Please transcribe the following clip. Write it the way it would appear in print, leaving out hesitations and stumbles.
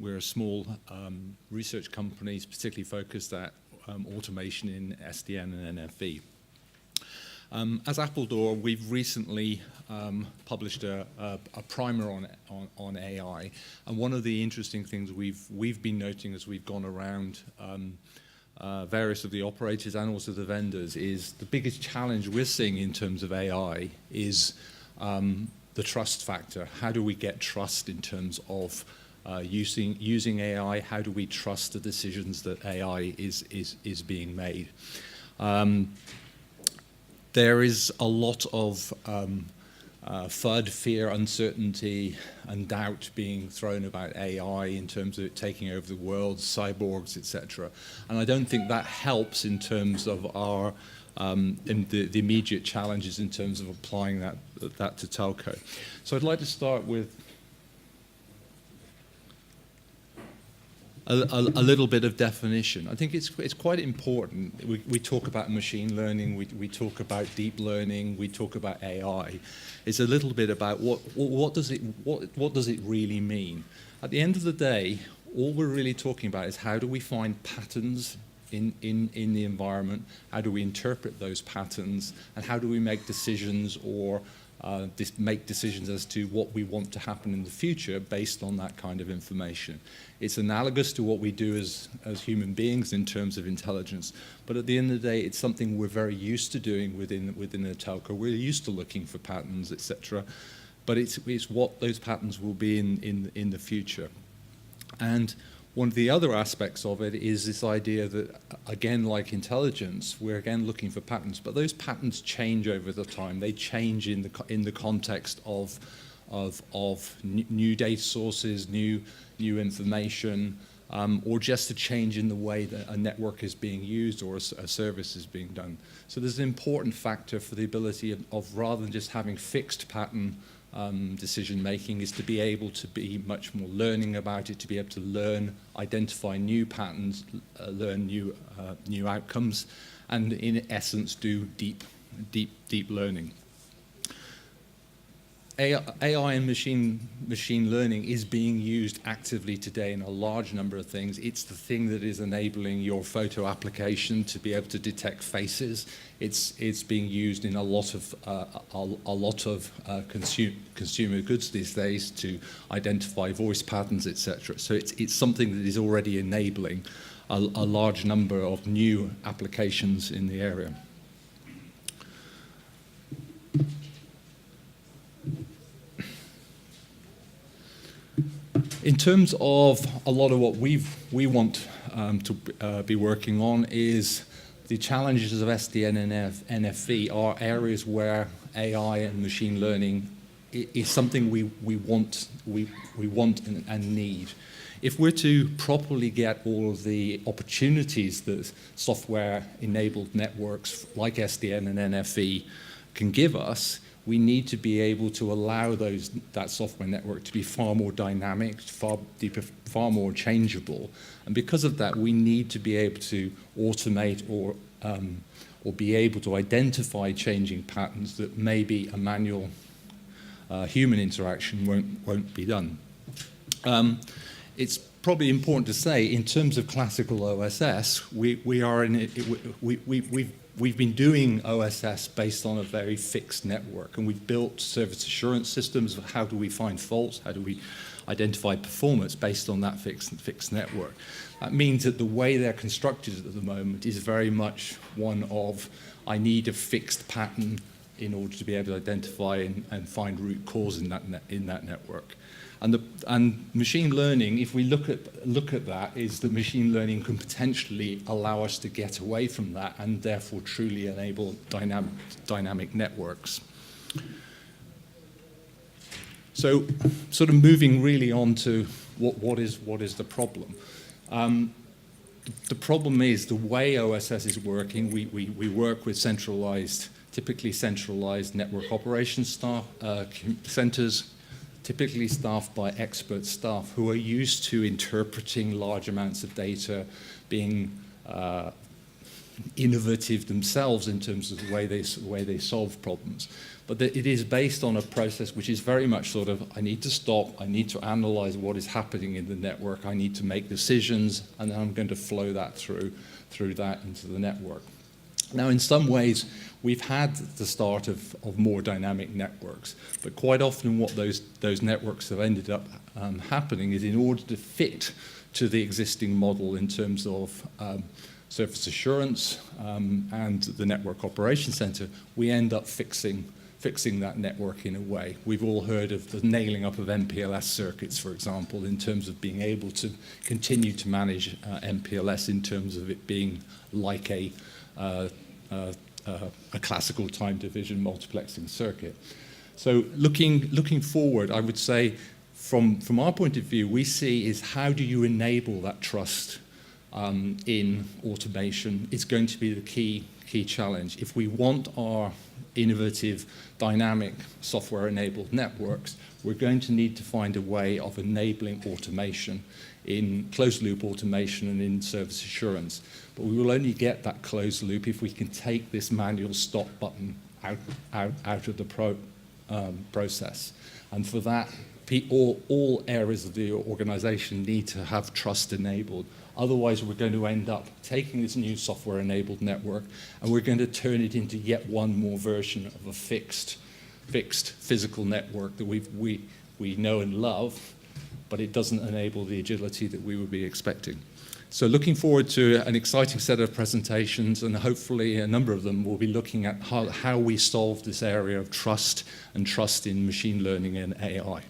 We're a small research company, particularly focused at automation in SDN and NFV. As Appledore, we've recently published a primer on AI, and one of the interesting things we've been noting as we've gone around various of the operators and also the vendors is the biggest challenge we're seeing in terms of AI is the trust factor. How do we get trust in terms of using AI? How do we trust the decisions that AI is being made? There is a lot of FUD, fear, uncertainty, and doubt being thrown about AI in terms of it taking over the world, cyborgs, etc. And I don't think that helps in terms of our the immediate challenges in terms of applying that to telco. So I'd like to start with a little bit of definition. I think it's quite important. We talk about machine learning, we talk about deep learning, we talk about AI. It's a little bit about what does it really mean? At the end of the day, all we're really talking about is how do we find patterns in the environment, how do we interpret those patterns, and how do we make decisions or make decisions as to what we want to happen in the future based on that kind of information. It's analogous to what we do as human beings in terms of intelligence, but at the end of the day, it's something we're very used to doing within a telco. We're used to looking for patterns, etc., but it's what those patterns will be in the future. And one of the other aspects of it is this idea that, again, like intelligence, we're again looking for patterns, but those patterns change over the time. They change in the context of new data sources, new information, or just a change in the way that a network is being used or a service is being done. So there's an important factor for the ability of rather than just having fixed pattern decision making is to be able to be much more learning about it, to be able to learn, identify new patterns, learn new outcomes, and in essence do deep learning. AI and machine learning is being used actively today in a large number of things. It's the thing that is enabling your photo application to be able to detect faces. It's being used in a lot of consumer goods these days to identify voice patterns, etc. So it's something that is already enabling a large number of new applications in the area. In terms of a lot of what we want to be working on is the challenges of SDN and NFV are areas where AI and machine learning is something we want and need. If we're to properly get all of the opportunities that software-enabled networks like SDN and NFV can give us, we need to be able to allow that software network to be far more dynamic, far deeper, far more changeable. And because of that, we need to be able to automate or be able to identify changing patterns that maybe a manual human interaction won't be done. It's probably important to say, in terms of classical OSS, we've been doing OSS based on a very fixed network, and we've built service assurance systems of how do we find faults, how do we identify performance based on that fixed network. That means that the way they're constructed at the moment is very much one of, I need a fixed pattern in order to be able to identify and find root cause in that network. And machine learning, if we look at that, is that machine learning can potentially allow us to get away from that and therefore truly enable dynamic networks. So, sort of moving really on to what is the problem. The problem is the way OSS is working. We work with typically centralized network operations staff centers, typically staffed by expert staff who are used to interpreting large amounts of data, being innovative themselves in terms of the way they solve problems. But it is based on a process which is very much sort of, I need to stop, I need to analyze what is happening in the network, I need to make decisions, and then I'm going to flow that through that into the network. Now, in some ways, we've had the start of more dynamic networks, but quite often what those networks have ended up happening is, in order to fit to the existing model in terms of surface assurance and the network operations center, we end up fixing that network in a way. We've all heard of the nailing up of MPLS circuits, for example, in terms of being able to continue to manage MPLS in terms of it being like a classical time division multiplexing circuit. So looking forward, I would say from our point of view, we see is how do you enable that trust in automation is going to be the key challenge. If we want our innovative, dynamic, software-enabled networks, we're going to need to find a way of enabling automation in closed-loop automation and in service assurance. But we will only get that closed loop if we can take this manual stop button out of the process. And for that, all areas of the organization need to have trust enabled. Otherwise, we're going to end up taking this new software-enabled network and we're going to turn it into yet one more version of a fixed physical network that we know and love, but it doesn't enable the agility that we would be expecting. So looking forward to an exciting set of presentations, and hopefully a number of them will be looking at how we solve this area of trust and trust in machine learning and AI.